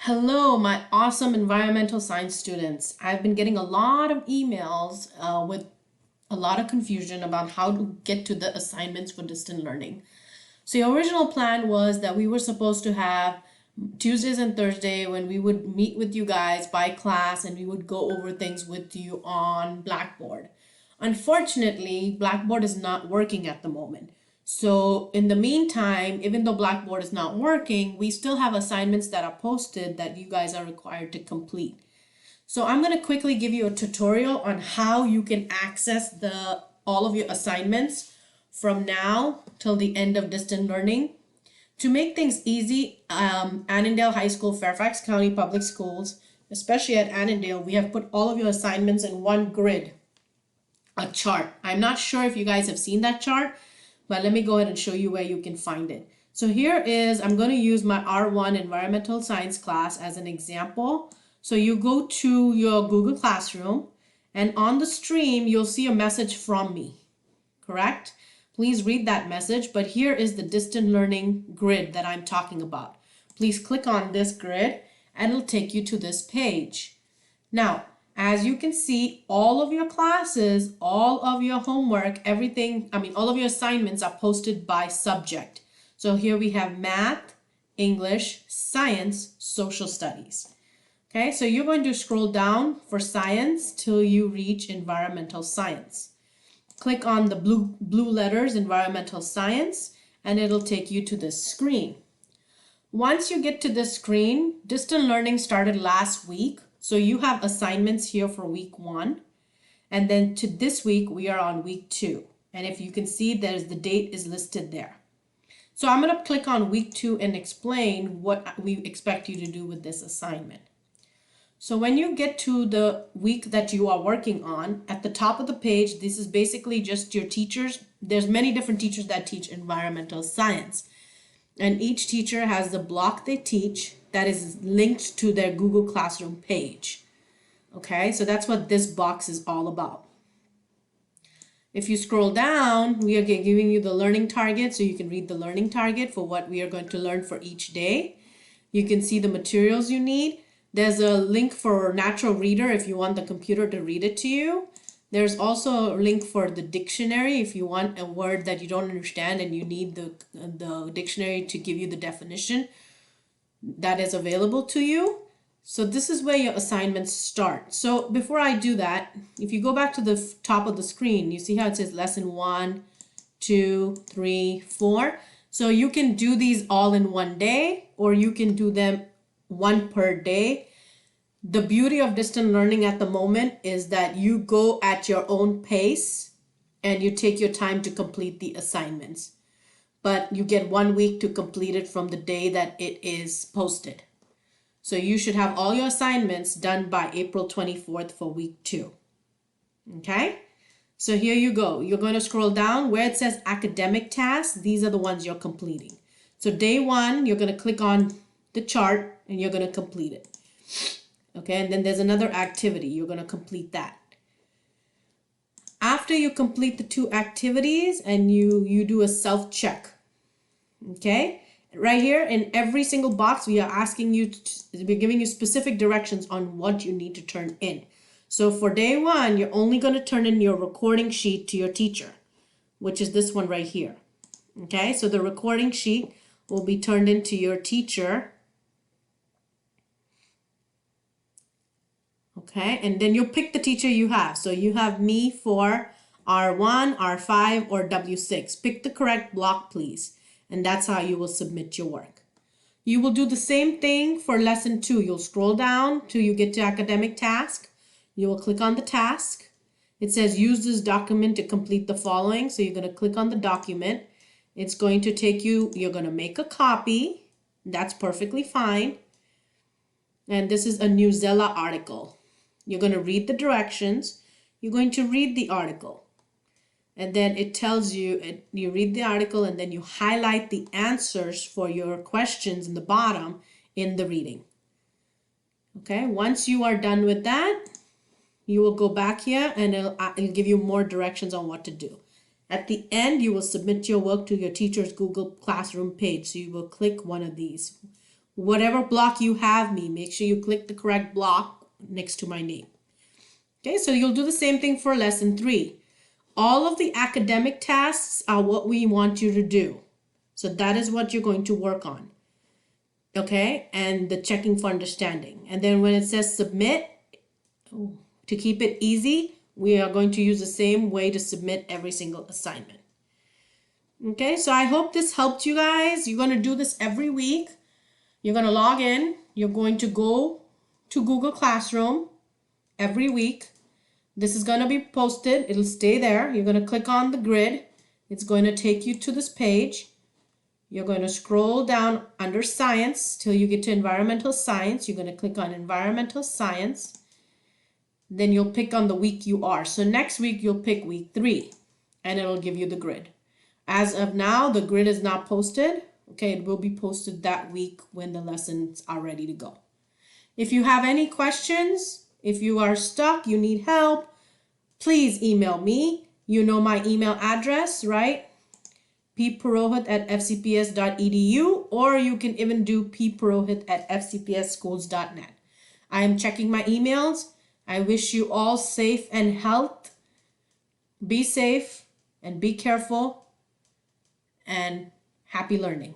Hello, my awesome environmental science students. I've been getting a lot of emails with a lot of confusion about how to get to the assignments for distant learning. So the original plan was that we were supposed to have Tuesdays and Thursday when we would meet with you guys by class and we would go over things with you on Blackboard. Unfortunately, Blackboard is not working at the moment. So in the meantime, even though Blackboard is not working, we still have assignments that are posted that you guys are required to complete. So I'm going to quickly give you a tutorial on how you can access all of your assignments from now till the end of distant learning. To make things easy, Annandale High School, Fairfax County Public Schools, especially at Annandale, we have put all of your assignments in one grid, a chart. I'm not sure if you guys have seen that chart, but let me go ahead and show you where you can find it. So here is, I'm going to use my R1 environmental science class as an example. So you go to your Google Classroom and on the stream, you'll see a message from me, correct? Please read that message, but here is the distant learning grid that I'm talking about. Please click on this grid and it'll take you to this page. Now, as you can see, all of your classes, all of your homework, all of your assignments are posted by subject. So here we have math, English, science, social studies. Okay, so you're going to scroll down for science till you reach environmental science. Click on the blue letters, environmental science, and it'll take you to this screen. Once you get to this screen, distant learning started last week. So you have assignments here for week 1. And then to this week, we are on week 2. And if you can see, the date is listed there. So I'm going to click on week 2 and explain what we expect you to do with this assignment. So when you get to the week that you are working on, at the top of the page, this is basically just your teachers. There's many different teachers that teach environmental science. And each teacher has the block they teach that is linked to their Google Classroom page. Okay, so that's what this box is all about. If you scroll down, we are giving you the learning target, so you can read the learning target for what we are going to learn for each day. You can see the materials you need. There's a link for Natural Reader if you want the computer to read it to you. There's also a link for the dictionary if you want a word that you don't understand and you need the dictionary to give you the definition. That is available to you. So this is where your assignments start. So before I do that, if you go back to the top of the screen, you see how it says lesson 1, 2, 3, 4. So you can do these all in one day, or you can do them one per day. The beauty of distant learning at the moment is that you go at your own pace and you take your time to complete the assignments. But you get 1 week to complete it from the day that it is posted. So you should have all your assignments done by April 24th for week 2. Okay? So here you go. You're going to scroll down where it says academic tasks. These are the ones you're completing. So day 1, you're going to click on the chart and you're going to complete it. Okay, and then there's another activity. You're going to complete that. After you complete the 2 activities and you do a self-check. Okay, right here in every single box, we are asking you, we're giving you specific directions on what you need to turn in. So for day 1, you're only going to turn in your recording sheet to your teacher, which is this one right here. Okay, so the recording sheet will be turned into your teacher. Okay, and then you'll pick the teacher you have. So you have me for R1, R5, or W6. Pick the correct block, please. And that's how you will submit your work. You will do the same thing for lesson 2. You'll scroll down till you get to academic task. You will click on the task. It says use this document to complete the following. So you're going to click on the document. It's going to take you, you're going to make a copy. That's perfectly fine. And this is a Newsela article. You're going to read the directions. You're going to read the article. And then it tells you, you read the article and then you highlight the answers for your questions in the bottom in the reading. Okay, once you are done with that, you will go back here and it'll give you more directions on what to do. At the end, you will submit your work to your teacher's Google Classroom page. So you will click one of these. whatever block you have me, make sure you click the correct block next to my name. Okay, so you'll do the same thing for lesson 3. All of the academic tasks are what we want you to do. So that is what you're going to work on. Okay, and the checking for understanding. And then when it says submit, to keep it easy, we are going to use the same way to submit every single assignment. Okay, so I hope this helped you guys. You're going to do this every week. You're going to log in. You're going to go to Google Classroom every week. This is going to be posted. It'll stay there. You're going to click on the grid. It's going to take you to this page. You're going to scroll down under science till you get to environmental science. You're going to click on environmental science. Then you'll pick on the week you are. So next week you'll pick week 3 and it'll give you the grid. As of now, the grid is not posted. Okay, it will be posted that week when the lessons are ready to go. If you have any questions, if you are stuck, you need help, please email me. You know my email address, right? ppurohit@fcps.edu, or you can even do ppurohit@fcpsschools.net. I am checking my emails. I wish you all safe and health. Be safe and be careful, and happy learning.